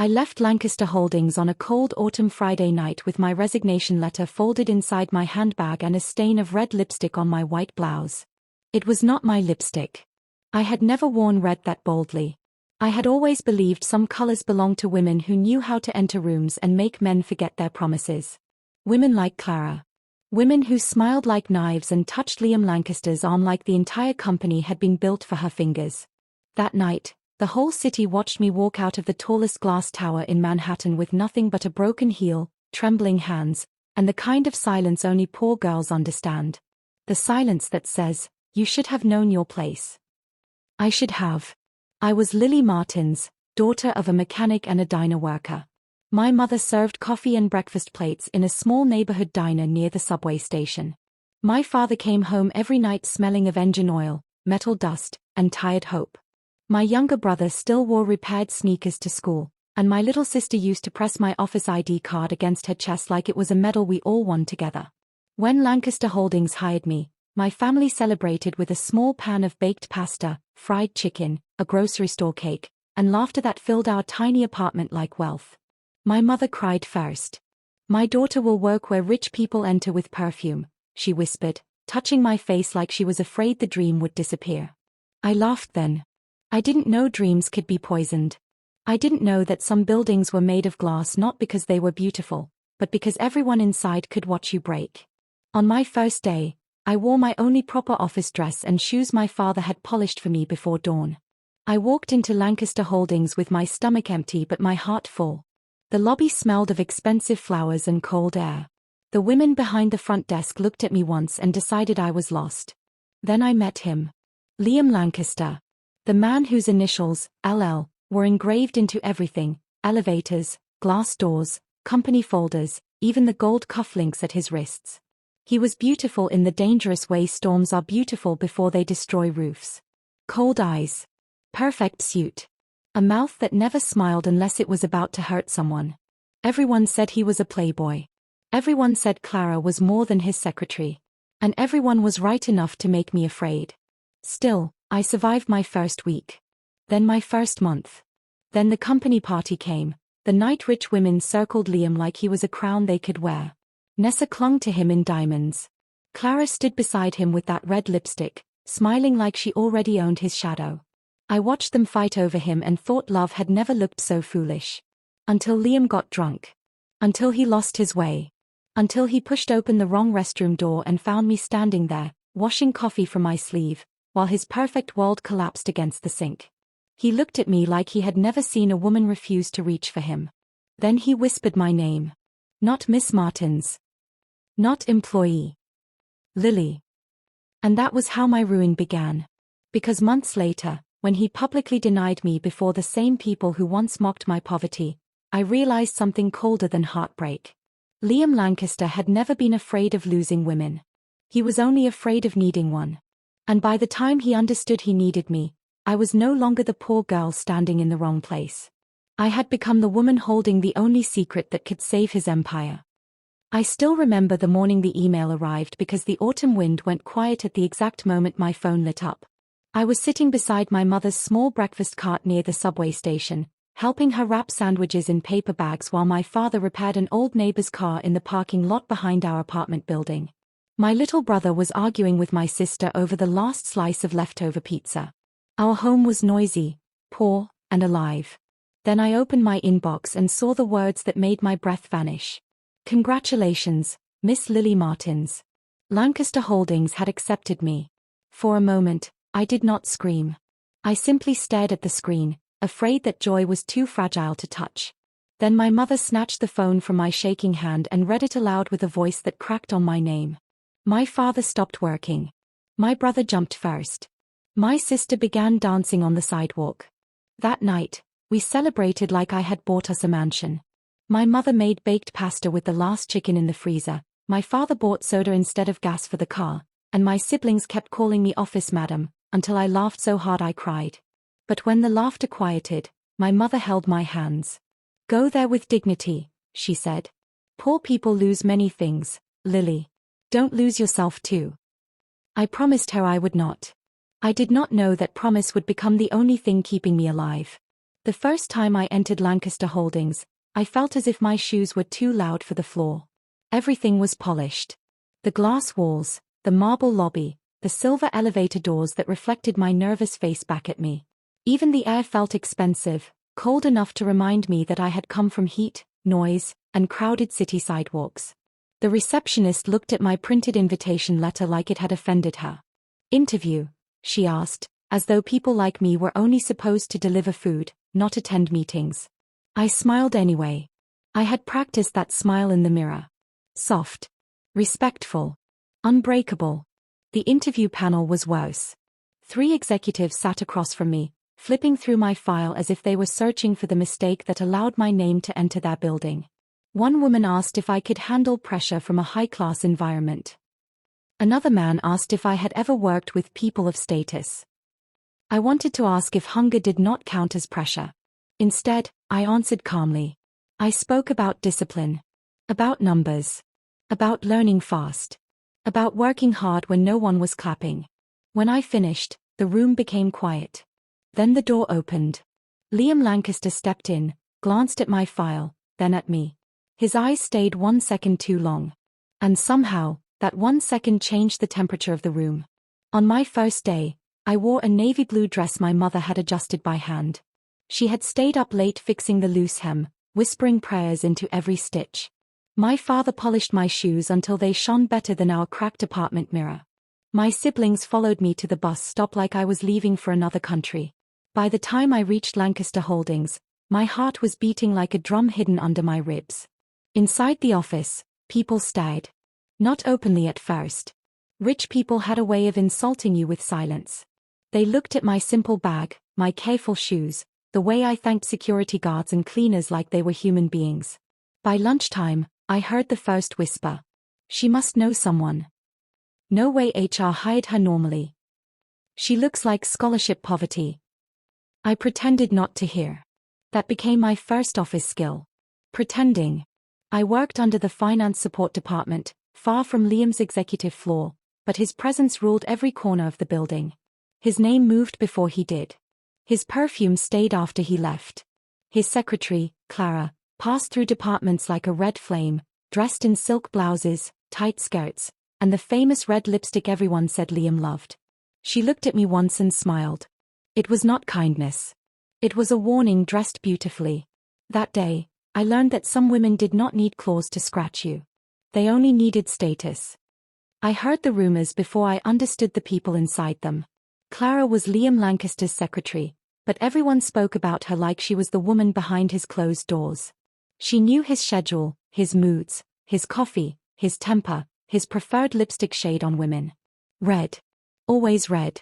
I left Lancaster Holdings on a cold autumn Friday night with my resignation letter folded inside my handbag and a stain of red lipstick on my white blouse. It was not my lipstick. I had never worn red that boldly. I had always believed some colors belonged to women who knew how to enter rooms and make men forget their promises. Women like Clara. Women who smiled like knives and touched Liam Lancaster's arm like the entire company had been built for her fingers. That night, the whole city watched me walk out of the tallest glass tower in Manhattan with nothing but a broken heel, trembling hands, and the kind of silence only poor girls understand. The silence that says, "You should have known your place." I should have. I was Lily Martins, daughter of a mechanic and a diner worker. My mother served coffee and breakfast plates in a small neighborhood diner near the subway station. My father came home every night smelling of engine oil, metal dust, and tired hope. My younger brother still wore repaired sneakers to school, and my little sister used to press my office ID card against her chest like it was a medal we all won together. When Lancaster Holdings hired me, my family celebrated with a small pan of baked pasta, fried chicken, a grocery store cake, and laughter that filled our tiny apartment like wealth. My mother cried first. "My daughter will work where rich people enter with perfume," she whispered, touching my face like she was afraid the dream would disappear. I laughed then. I didn't know dreams could be poisoned. I didn't know that some buildings were made of glass not because they were beautiful, but because everyone inside could watch you break. On my first day, I wore my only proper office dress and shoes my father had polished for me before dawn. I walked into Lancaster Holdings with my stomach empty but my heart full. The lobby smelled of expensive flowers and cold air. The women behind the front desk looked at me once and decided I was lost. Then I met him. Liam Lancaster. The man whose initials, LL, were engraved into everything: elevators, glass doors, company folders, even the gold cufflinks at his wrists. He was beautiful in the dangerous way storms are beautiful before they destroy roofs. Cold eyes. Perfect suit. A mouth that never smiled unless it was about to hurt someone. Everyone said he was a playboy. Everyone said Clara was more than his secretary. And everyone was right enough to make me afraid. Still, I survived my first week. Then my first month. Then the company party came. The night rich women circled Liam like he was a crown they could wear. Nessa clung to him in diamonds. Clara stood beside him with that red lipstick, smiling like she already owned his shadow. I watched them fight over him and thought love had never looked so foolish. Until Liam got drunk. Until he lost his way. Until he pushed open the wrong restroom door and found me standing there, washing coffee from my sleeve, while his perfect world collapsed against the sink. He looked at me like he had never seen a woman refuse to reach for him. Then he whispered my name. Not Miss Martins. Not employee. Lily. And that was how my ruin began. Because months later, when he publicly denied me before the same people who once mocked my poverty, I realized something colder than heartbreak. Liam Lancaster had never been afraid of losing women. He was only afraid of needing one. And by the time he understood he needed me, I was no longer the poor girl standing in the wrong place. I had become the woman holding the only secret that could save his empire. I still remember the morning the email arrived because the autumn wind went quiet at the exact moment my phone lit up. I was sitting beside my mother's small breakfast cart near the subway station, helping her wrap sandwiches in paper bags while my father repaired an old neighbor's car in the parking lot behind our apartment building. My little brother was arguing with my sister over the last slice of leftover pizza. Our home was noisy, poor, and alive. Then I opened my inbox and saw the words that made my breath vanish. Congratulations, Miss Lily Martins. Lancaster Holdings had accepted me. For a moment, I did not scream. I simply stared at the screen, afraid that joy was too fragile to touch. Then my mother snatched the phone from my shaking hand and read it aloud with a voice that cracked on my name. My father stopped working. My brother jumped first. My sister began dancing on the sidewalk. That night, we celebrated like I had bought us a mansion. My mother made baked pasta with the last chicken in the freezer, my father bought soda instead of gas for the car, and my siblings kept calling me office madam, until I laughed so hard I cried. But when the laughter quieted, my mother held my hands. Go there with dignity, she said. Poor people lose many things, Lily. Don't lose yourself too. I promised her I would not. I did not know that promise would become the only thing keeping me alive. The first time I entered Lancaster Holdings, I felt as if my shoes were too loud for the floor. Everything was polished. The glass walls, the marble lobby, the silver elevator doors that reflected my nervous face back at me. Even the air felt expensive, cold enough to remind me that I had come from heat, noise, and crowded city sidewalks. The receptionist looked at my printed invitation letter like it had offended her. "Interview?" she asked, as though people like me were only supposed to deliver food, not attend meetings. I smiled anyway. I had practiced that smile in the mirror. Soft. Respectful. Unbreakable. The interview panel was worse. 3 executives sat across from me, flipping through my file as if they were searching for the mistake that allowed my name to enter their building. One woman asked if I could handle pressure from a high-class environment. Another man asked if I had ever worked with people of status. I wanted to ask if hunger did not count as pressure. Instead, I answered calmly. I spoke about discipline. About numbers. About learning fast. About working hard when no one was clapping. When I finished, the room became quiet. Then the door opened. Liam Lancaster stepped in, glanced at my file, then at me. His eyes stayed 1 second too long. And somehow, that 1 second changed the temperature of the room. On my first day, I wore a navy blue dress my mother had adjusted by hand. She had stayed up late fixing the loose hem, whispering prayers into every stitch. My father polished my shoes until they shone better than our cracked apartment mirror. My siblings followed me to the bus stop like I was leaving for another country. By the time I reached Lancaster Holdings, my heart was beating like a drum hidden under my ribs. Inside the office, people stared. Not openly at first. Rich people had a way of insulting you with silence. They looked at my simple bag, my careful shoes, the way I thanked security guards and cleaners like they were human beings. By lunchtime, I heard the first whisper. She must know someone. No way HR hired her normally. She looks like scholarship poverty. I pretended not to hear. That became my first office skill. Pretending. I worked under the finance support department, far from Liam's executive floor, but his presence ruled every corner of the building. His name moved before he did. His perfume stayed after he left. His secretary, Clara, passed through departments like a red flame, dressed in silk blouses, tight skirts, and the famous red lipstick everyone said Liam loved. She looked at me once and smiled. It was not kindness. It was a warning dressed beautifully. That day, I learned that some women did not need claws to scratch you. They only needed status. I heard the rumors before I understood the people inside them. Clara was Liam Lancaster's secretary, but everyone spoke about her like she was the woman behind his closed doors. She knew his schedule, his moods, his coffee, his temper, his preferred lipstick shade on women. Red. Always red.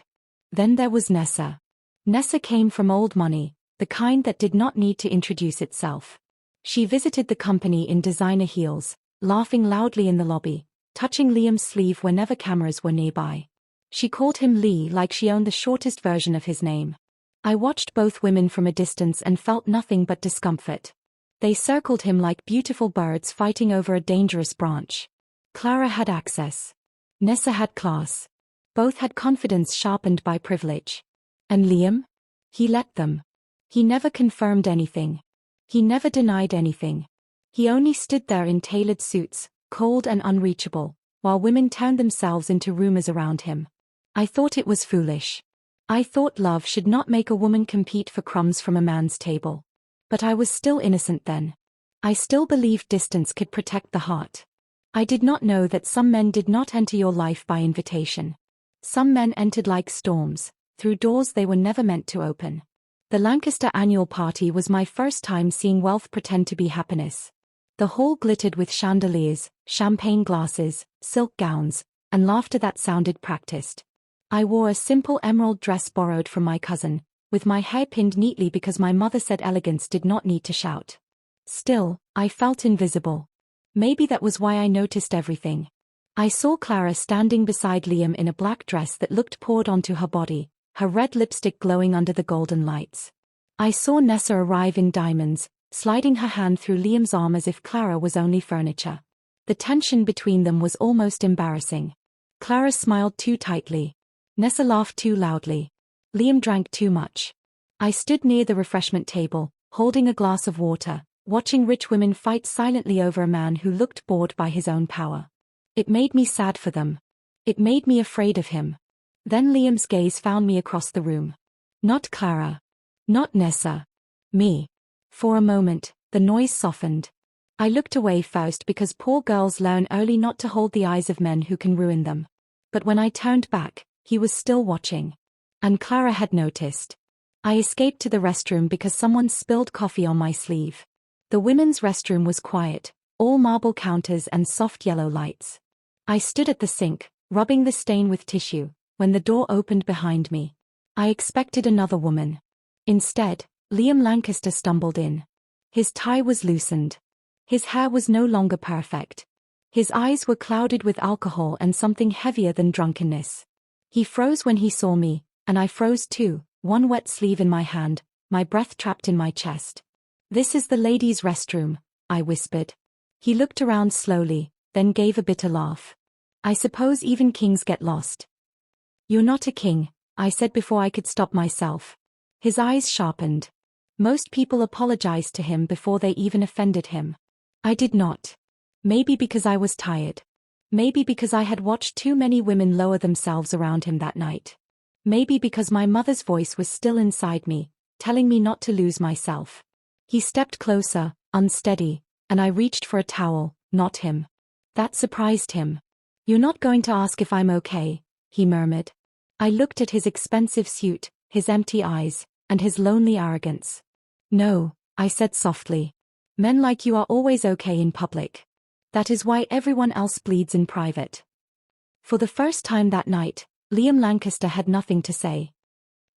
Then there was Nessa. Nessa came from old money, the kind that did not need to introduce itself. She visited the company in designer heels, laughing loudly in the lobby, touching Liam's sleeve whenever cameras were nearby. She called him Lee like she owned the shortest version of his name. I watched both women from a distance and felt nothing but discomfort. They circled him like beautiful birds fighting over a dangerous branch. Clara had access. Nessa had class. Both had confidence sharpened by privilege. And Liam? He let them. He never confirmed anything. He never denied anything. He only stood there in tailored suits, cold and unreachable, while women turned themselves into rumors around him. I thought it was foolish. I thought love should not make a woman compete for crumbs from a man's table. But I was still innocent then. I still believed distance could protect the heart. I did not know that some men did not enter your life by invitation. Some men entered like storms, through doors they were never meant to open. The Lancaster annual party was my first time seeing wealth pretend to be happiness. The hall glittered with chandeliers, champagne glasses, silk gowns, and laughter that sounded practiced. I wore a simple emerald dress borrowed from my cousin, with my hair pinned neatly because my mother said elegance did not need to shout. Still, I felt invisible. Maybe that was why I noticed everything. I saw Clara standing beside Liam in a black dress that looked poured onto her body, her red lipstick glowing under the golden lights. I saw Nessa arrive in diamonds, sliding her hand through Liam's arm as if Clara was only furniture. The tension between them was almost embarrassing. Clara smiled too tightly. Nessa laughed too loudly. Liam drank too much. I stood near the refreshment table, holding a glass of water, watching rich women fight silently over a man who looked bored by his own power. It made me sad for them. It made me afraid of him. Then Liam's gaze found me across the room. Not Clara. Not Nessa. Me. For a moment, the noise softened. I looked away first because poor girls learn early not to hold the eyes of men who can ruin them. But when I turned back, he was still watching. And Clara had noticed. I escaped to the restroom because someone spilled coffee on my sleeve. The women's restroom was quiet, all marble counters and soft yellow lights. I stood at the sink, rubbing the stain with tissue, when the door opened behind me. I expected another woman. Instead, Liam Lancaster stumbled in. His tie was loosened. His hair was no longer perfect. His eyes were clouded with alcohol and something heavier than drunkenness. He froze when he saw me, and I froze too, one wet sleeve in my hand, my breath trapped in my chest. "This is the ladies' restroom," I whispered. He looked around slowly, then gave a bitter laugh. "I suppose even kings get lost." "You're not a king," I said before I could stop myself. His eyes sharpened. Most people apologized to him before they even offended him. I did not. Maybe because I was tired. Maybe because I had watched too many women lower themselves around him that night. Maybe because my mother's voice was still inside me, telling me not to lose myself. He stepped closer, unsteady, and I reached for a towel, not him. That surprised him. "You're not going to ask if I'm okay," he murmured. I looked at his expensive suit, his empty eyes, and his lonely arrogance. "No," I said softly. "Men like you are always okay in public. That is why everyone else bleeds in private." For the first time that night, Liam Lancaster had nothing to say.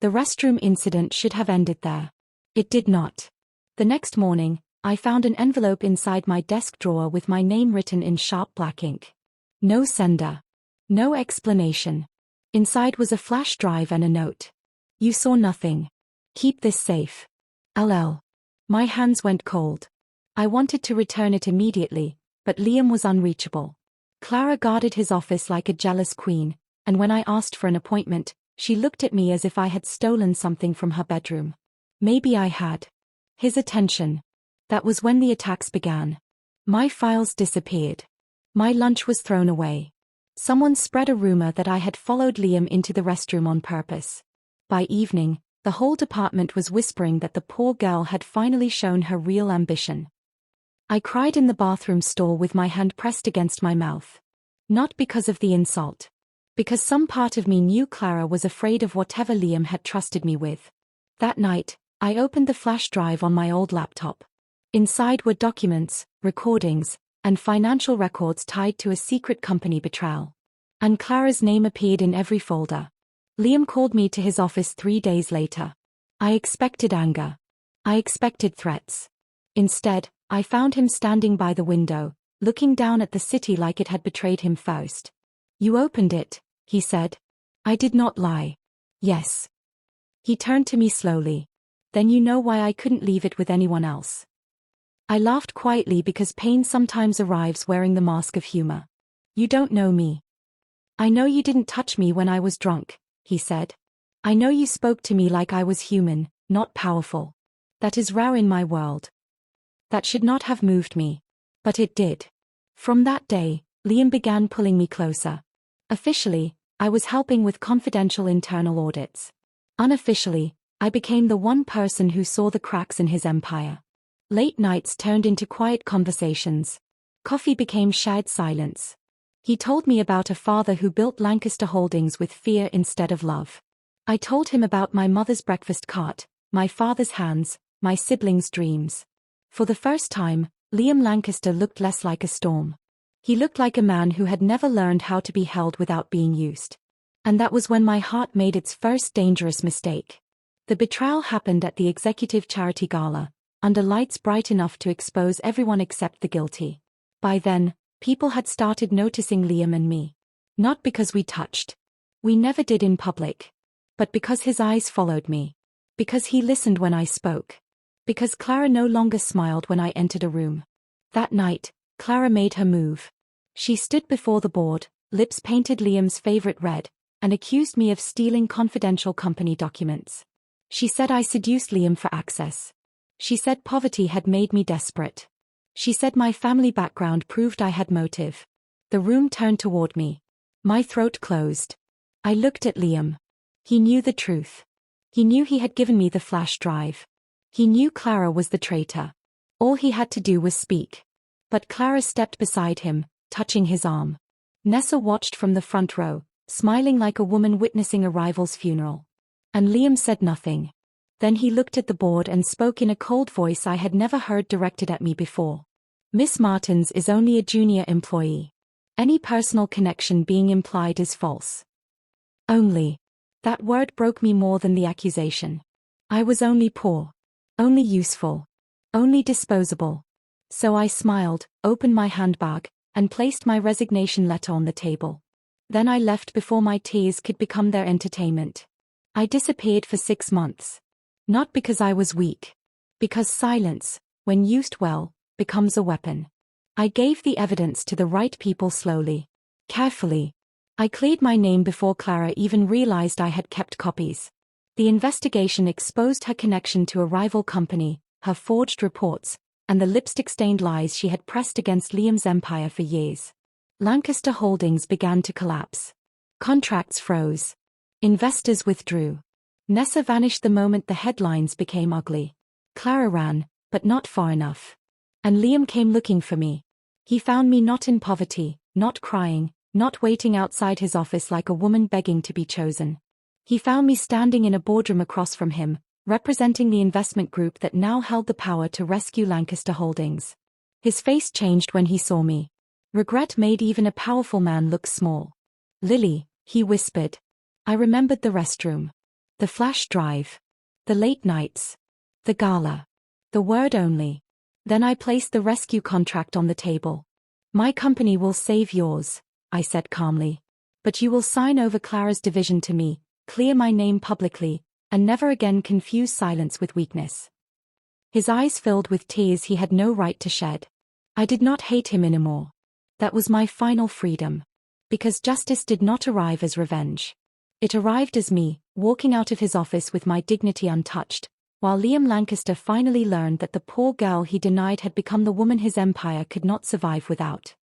The restroom incident should have ended there. It did not. The next morning, I found an envelope inside my desk drawer with my name written in sharp black ink. No sender. No explanation. Inside was a flash drive and a note. "You saw nothing. Keep this safe. LL." My hands went cold. I wanted to return it immediately, but Liam was unreachable. Clara guarded his office like a jealous queen, and when I asked for an appointment, she looked at me as if I had stolen something from her bedroom. Maybe I had. His attention. That was when the attacks began. My files disappeared. My lunch was thrown away. Someone spread a rumor that I had followed Liam into the restroom on purpose. By evening, the whole department was whispering that the poor girl had finally shown her real ambition. I cried in the bathroom stall with my hand pressed against my mouth. Not because of the insult. Because some part of me knew Clara was afraid of whatever Liam had trusted me with. That night, I opened the flash drive on my old laptop. Inside were documents, recordings, and financial records tied to a secret company betrayal. And Clara's name appeared in every folder. Liam called me to his office 3 days later. I expected anger. I expected threats. Instead, I found him standing by the window, looking down at the city like it had betrayed him first. "You opened it," he said. I did not lie. "Yes." He turned to me slowly. "Then you know why I couldn't leave it with anyone else." I laughed quietly because pain sometimes arrives wearing the mask of humor. "You don't know me." "I know you didn't touch me when I was drunk," he said. "I know you spoke to me like I was human, not powerful. That is rare in my world." That should not have moved me. But it did. From that day, Liam began pulling me closer. Officially, I was helping with confidential internal audits. Unofficially, I became the one person who saw the cracks in his empire. Late nights turned into quiet conversations. Coffee became shared silence. He told me about a father who built Lancaster Holdings with fear instead of love. I told him about my mother's breakfast cart, my father's hands, my siblings' dreams. For the first time, Liam Lancaster looked less like a storm. He looked like a man who had never learned how to be held without being used. And that was when my heart made its first dangerous mistake. The betrayal happened at the executive charity gala, under lights bright enough to expose everyone except the guilty. By then, people had started noticing Liam and me. Not because we touched. We never did in public. But because his eyes followed me. Because he listened when I spoke. Because Clara no longer smiled when I entered a room. That night, Clara made her move. She stood before the board, lips painted Liam's favorite red, and accused me of stealing confidential company documents. She said I seduced Liam for access. She said poverty had made me desperate. She said my family background proved I had motive. The room turned toward me. My throat closed. I looked at Liam. He knew the truth. He knew he had given me the flash drive. He knew Clara was the traitor. All he had to do was speak. But Clara stepped beside him, touching his arm. Nessa watched from the front row, smiling like a woman witnessing a rival's funeral. And Liam said nothing. Then he looked at the board and spoke in a cold voice I had never heard directed at me before. Miss Martins is only a junior employee. Any personal connection being implied is false. Only. That word broke me more than the accusation. I was only poor. Only useful. Only disposable. So I smiled, opened my handbag, and placed my resignation letter on the table. Then I left before my tears could become their entertainment. I disappeared for 6 months. Not because I was weak. Because silence, when used well, becomes a weapon. I gave the evidence to the right people slowly. Carefully. I cleared my name before Clara even realized I had kept copies. The investigation exposed her connection to a rival company, her forged reports, and the lipstick-stained lies she had pressed against Liam's empire for years. Lancaster Holdings began to collapse. Contracts froze. Investors withdrew. Nessa vanished the moment the headlines became ugly. Clara ran, but not far enough. And Liam came looking for me. He found me not in poverty, not crying, not waiting outside his office like a woman begging to be chosen. He found me standing in a boardroom across from him, representing the investment group that now held the power to rescue Lancaster Holdings. His face changed when he saw me. Regret made even a powerful man look small. "Lily," he whispered. I remembered the restroom. The flash drive. The late nights. The gala. The word only. Then I placed the rescue contract on the table. "My company will save yours," I said calmly. "But you will sign over Clara's division to me, clear my name publicly, and never again confuse silence with weakness." His eyes filled with tears he had no right to shed. I did not hate him anymore. That was my final freedom. Because justice did not arrive as revenge. It arrived as me, walking out of his office with my dignity untouched, while Liam Lancaster finally learned that the poor girl he denied had become the woman his empire could not survive without.